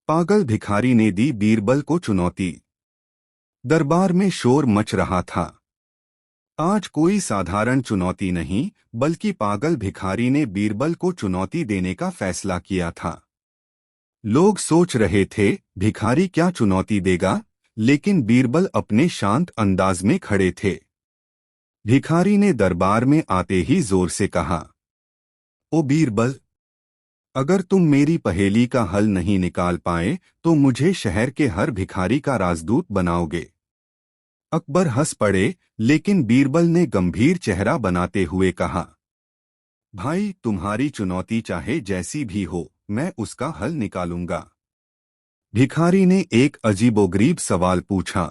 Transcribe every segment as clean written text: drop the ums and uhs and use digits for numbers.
पागल भिखारी ने दी बीरबल को चुनौती। दरबार में शोर मच रहा था। आज कोई साधारण चुनौती नहीं, बल्कि पागल भिखारी ने बीरबल को चुनौती देने का फैसला किया था। लोग सोच रहे थे, भिखारी क्या चुनौती देगा, लेकिन बीरबल अपने शांत अंदाज में खड़े थे। भिखारी ने दरबार में आते ही जोर से कहा, ओ बीरबल, अगर तुम मेरी पहेली का हल नहीं निकाल पाए तो मुझे शहर के हर भिखारी का राजदूत बनाओगे। अकबर हंस पड़े, लेकिन बीरबल ने गंभीर चेहरा बनाते हुए कहा, भाई, तुम्हारी चुनौती चाहे जैसी भी हो, मैं उसका हल निकालूंगा। भिखारी ने एक अजीबोगरीब सवाल पूछा,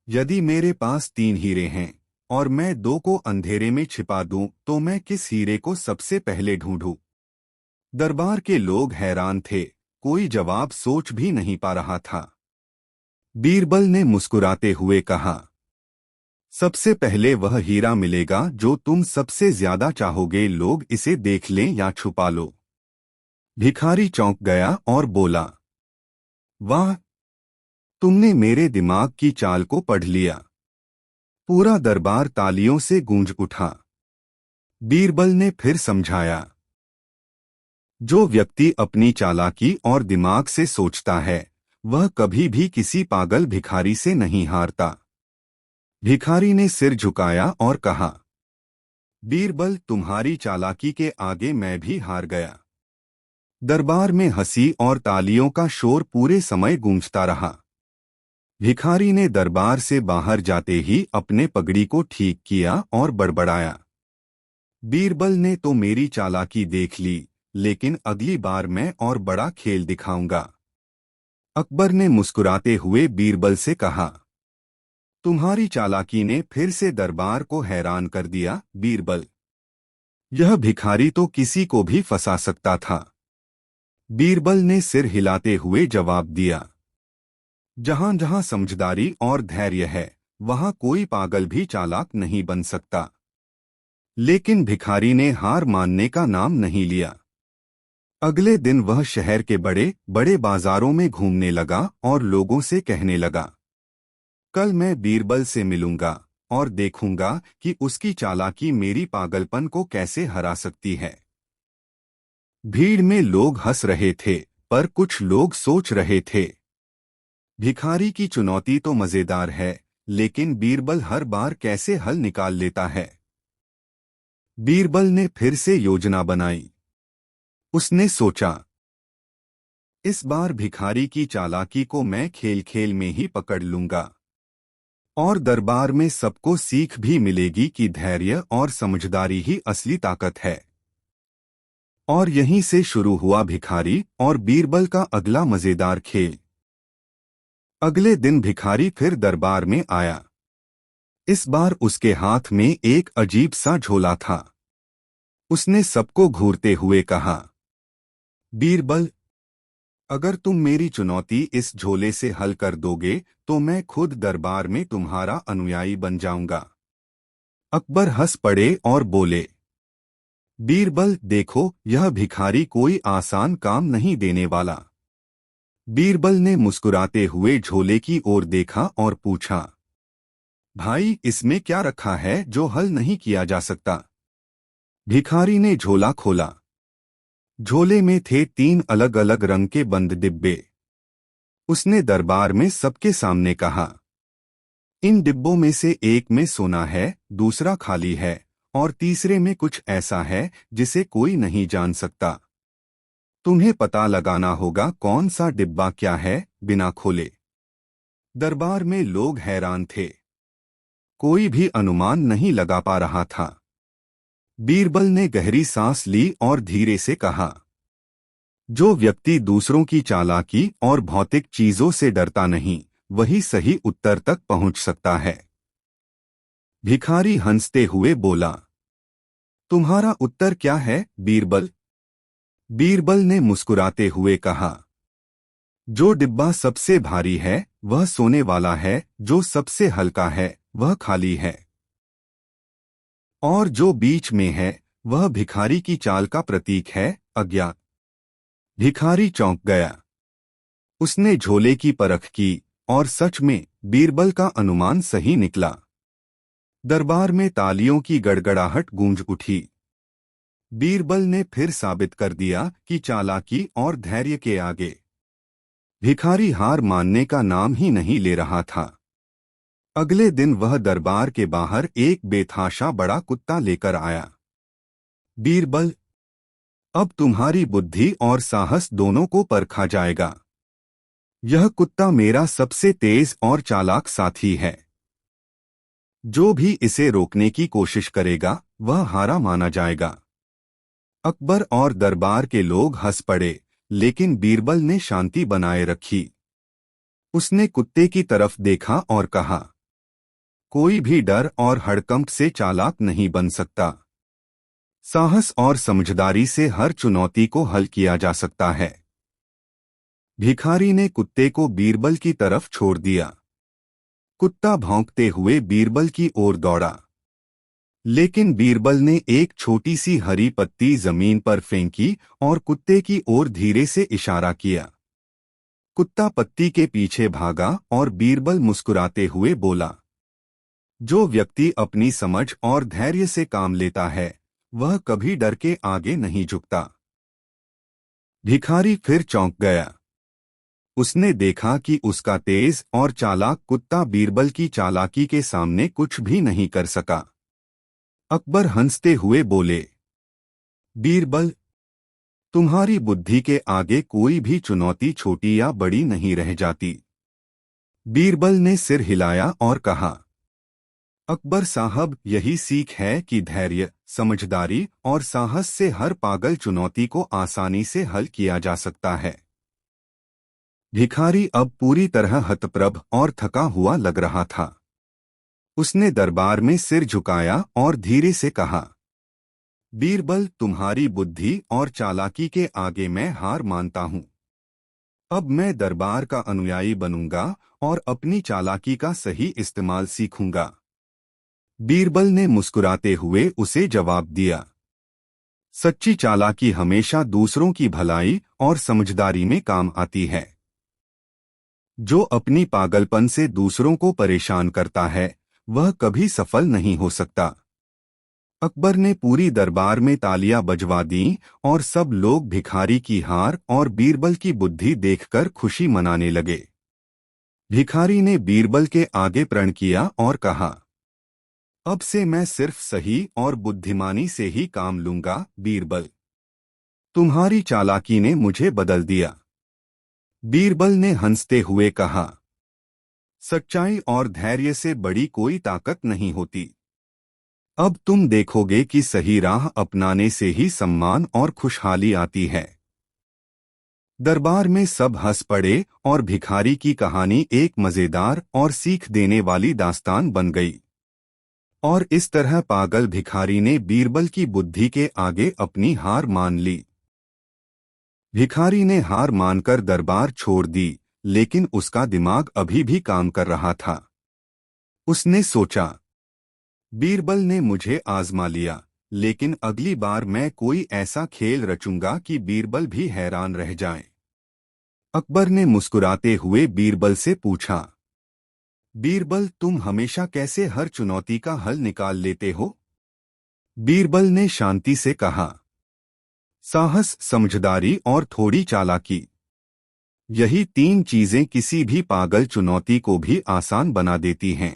यदि मेरे पास 3 हीरे हैं और मैं 2 को अंधेरे में छिपा दूं, तो मैं किस हीरे को सबसे पहले ढूंढूं? दरबार के लोग हैरान थे, कोई जवाब सोच भी नहीं पा रहा था। बीरबल ने मुस्कुराते हुए कहा, सबसे पहले वह हीरा मिलेगा जो तुम सबसे ज्यादा चाहोगे, लोग इसे देख लें या छुपा लो। भिखारी चौंक गया और बोला, वाह, तुमने मेरे दिमाग की चाल को पढ़ लिया। पूरा दरबार तालियों से गूंज उठा। बीरबल ने फिर समझाया, जो व्यक्ति अपनी चालाकी और दिमाग से सोचता है, वह कभी भी किसी पागल भिखारी से नहीं हारता। भिखारी ने सिर झुकाया और कहा, बीरबल, तुम्हारी चालाकी के आगे मैं भी हार गया। दरबार में हंसी और तालियों का शोर पूरे समय गूंजता रहा। भिखारी ने दरबार से बाहर जाते ही अपने पगड़ी को ठीक किया और बड़बड़ाया, बीरबल ने तो मेरी चालाकी देख ली, लेकिन अगली बार मैं और बड़ा खेल दिखाऊंगा। अकबर ने मुस्कुराते हुए बीरबल से कहा, तुम्हारी चालाकी ने फिर से दरबार को हैरान कर दिया, बीरबल। यह भिखारी तो किसी को भी फंसा सकता था। बीरबल ने सिर हिलाते हुए जवाब दिया, जहां जहां समझदारी और धैर्य है, वहां कोई पागल भी चालाक नहीं बन सकता। लेकिन भिखारी ने हार मानने का नाम नहीं लिया। अगले दिन वह शहर के बड़े बड़े बाजारों में घूमने लगा और लोगों से कहने लगा, कल मैं बीरबल से मिलूंगा और देखूंगा कि उसकी चालाकी मेरी पागलपन को कैसे हरा सकती है। भीड़ में लोग हंस रहे थे, पर कुछ लोग सोच रहे थे, भिखारी की चुनौती तो मजेदार है, लेकिन बीरबल हर बार कैसे हल निकाल लेता है। बीरबल ने फिर से योजना बनाई। उसने सोचा, इस बार भिखारी की चालाकी को मैं खेल खेल में ही पकड़ लूंगा और दरबार में सबको सीख भी मिलेगी कि धैर्य और समझदारी ही असली ताकत है। और यहीं से शुरू हुआ भिखारी और बीरबल का अगला मजेदार खेल। अगले दिन भिखारी फिर दरबार में आया। इस बार उसके हाथ में एक अजीब सा झोला था। उसने सबको घूरते हुए कहा, बीरबल, अगर तुम मेरी चुनौती इस झोले से हल कर दोगे तो मैं खुद दरबार में तुम्हारा अनुयायी बन जाऊंगा। अकबर हंस पड़े और बोले, बीरबल, देखो, यह भिखारी कोई आसान काम नहीं देने वाला। बीरबल ने मुस्कुराते हुए झोले की ओर देखा और पूछा, भाई, इसमें क्या रखा है जो हल नहीं किया जा सकता? भिखारी ने झोला खोला। झोले में थे 3 अलग अलग रंग के बंद डिब्बे। उसने दरबार में सबके सामने कहा, इन डिब्बों में से एक में सोना है, दूसरा खाली है और तीसरे में कुछ ऐसा है जिसे कोई नहीं जान सकता। तुम्हें पता लगाना होगा कौन सा डिब्बा क्या है, बिना खोले। दरबार में लोग हैरान थे। कोई भी अनुमान नहीं लगा पा रहा था। बीरबल ने गहरी सांस ली और धीरे से कहा, जो व्यक्ति दूसरों की चालाकी और भौतिक चीजों से डरता नहीं, वही सही उत्तर तक पहुंच सकता है। भिखारी हंसते हुए बोला, तुम्हारा उत्तर क्या है, बीरबल? बीरबल ने मुस्कुराते हुए कहा, जो डिब्बा सबसे भारी है वह सोने वाला है, जो सबसे हल्का है वह खाली है, और जो बीच में है वह भिखारी की चाल का प्रतीक है, अज्ञात। भिखारी चौंक गया। उसने झोले की परख की और सच में बीरबल का अनुमान सही निकला। दरबार में तालियों की गड़गड़ाहट गूंज उठी। बीरबल ने फिर साबित कर दिया कि चालाकी और धैर्य के आगे भिखारी हार मानने का नाम ही नहीं ले रहा था। अगले दिन वह दरबार के बाहर एक बेतहाशा बड़ा कुत्ता लेकर आया। बीरबल, अब तुम्हारी बुद्धि और साहस दोनों को परखा जाएगा। यह कुत्ता मेरा सबसे तेज और चालाक साथी है। जो भी इसे रोकने की कोशिश करेगा वह हारा माना जाएगा। अकबर और दरबार के लोग हंस पड़े, लेकिन बीरबल ने शांति बनाए रखी। उसने कुत्ते की तरफ देखा और कहा, कोई भी डर और हड़कंप से चालाक नहीं बन सकता। साहस और समझदारी से हर चुनौती को हल किया जा सकता है। भिखारी ने कुत्ते को बीरबल की तरफ छोड़ दिया। कुत्ता भौंकते हुए बीरबल की ओर दौड़ा, लेकिन बीरबल ने एक छोटी सी हरी पत्ती जमीन पर फेंकी और कुत्ते की ओर धीरे से इशारा किया। कुत्ता पत्ती के पीछे भागा और बीरबल मुस्कुराते हुए बोला, जो व्यक्ति अपनी समझ और धैर्य से काम लेता है वह कभी डर के आगे नहीं झुकता। भिखारी फिर चौंक गया। उसने देखा कि उसका तेज और चालाक कुत्ता बीरबल की चालाकी के सामने कुछ भी नहीं कर सका। अकबर हंसते हुए बोले, बीरबल, तुम्हारी बुद्धि के आगे कोई भी चुनौती छोटी या बड़ी नहीं रह जाती। बीरबल ने सिर हिलाया और कहा, अकबर साहब, यही सीख है कि धैर्य, समझदारी और साहस से हर पागल चुनौती को आसानी से हल किया जा सकता है। भिखारी अब पूरी तरह हतप्रभ और थका हुआ लग रहा था। उसने दरबार में सिर झुकाया और धीरे से कहा, बीरबल, तुम्हारी बुद्धि और चालाकी के आगे मैं हार मानता हूँ। अब मैं दरबार का अनुयायी बनूंगा और अपनी चालाकी का सही इस्तेमाल सीखूंगा। बीरबल ने मुस्कुराते हुए उसे जवाब दिया, सच्ची चालाकी हमेशा दूसरों की भलाई और समझदारी में काम आती है। जो अपनी पागलपन से दूसरों को परेशान करता है वह कभी सफल नहीं हो सकता। अकबर ने पूरी दरबार में तालियां बजवा दी और सब लोग भिखारी की हार और बीरबल की बुद्धि देखकर खुशी मनाने लगे। भिखारी ने बीरबल के आगे प्रण किया और कहा, अब से मैं सिर्फ सही और बुद्धिमानी से ही काम लूंगा। बीरबल, तुम्हारी चालाकी ने मुझे बदल दिया। बीरबल ने हंसते हुए कहा, सच्चाई और धैर्य से बड़ी कोई ताकत नहीं होती। अब तुम देखोगे कि सही राह अपनाने से ही सम्मान और खुशहाली आती है। दरबार में सब हंस पड़े और भिखारी की कहानी एक मजेदार और सीख देने वाली दास्तान बन गई। और इस तरह पागल भिखारी ने बीरबल की बुद्धि के आगे अपनी हार मान ली। भिखारी ने हार मानकर दरबार छोड़ दी, लेकिन उसका दिमाग अभी भी काम कर रहा था। उसने सोचा, बीरबल ने मुझे आजमा लिया, लेकिन अगली बार मैं कोई ऐसा खेल रचूंगा कि बीरबल भी हैरान रह जाए। अकबर ने मुस्कुराते हुए बीरबल से पूछा, बीरबल, तुम हमेशा कैसे हर चुनौती का हल निकाल लेते हो? बीरबल ने शांति से कहा, साहस, समझदारी और थोड़ी चालाकी। यही तीन चीजें किसी भी पागल चुनौती को भी आसान बना देती हैं।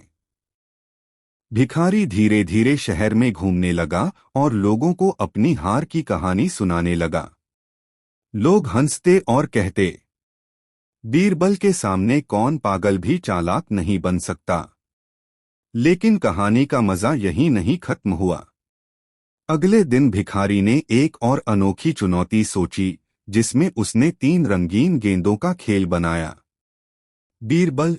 भिखारी धीरे धीरे शहर में घूमने लगा और लोगों को अपनी हार की कहानी सुनाने लगा। लोग हंसते और कहते, बीरबल के सामने कौन पागल भी चालाक नहीं बन सकता। लेकिन कहानी का मजा यहीं नहीं खत्म हुआ। अगले दिन भिखारी ने एक और अनोखी चुनौती सोची, जिसमें उसने 3 रंगीन गेंदों का खेल बनाया। बीरबल,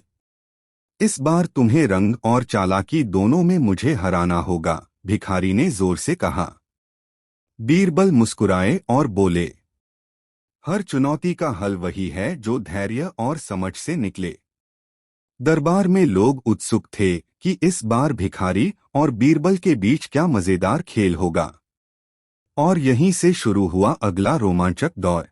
इस बार तुम्हें रंग और चालाकी दोनों में मुझे हराना होगा, भिखारी ने जोर से कहा। बीरबल मुस्कुराए और बोले, हर चुनौती का हल वही है जो धैर्य और समझ से निकले। दरबार में लोग उत्सुक थे कि इस बार भिखारी और बीरबल के बीच क्या मजेदार खेल होगा। और यहीं से शुरू हुआ अगला रोमांचक दौर।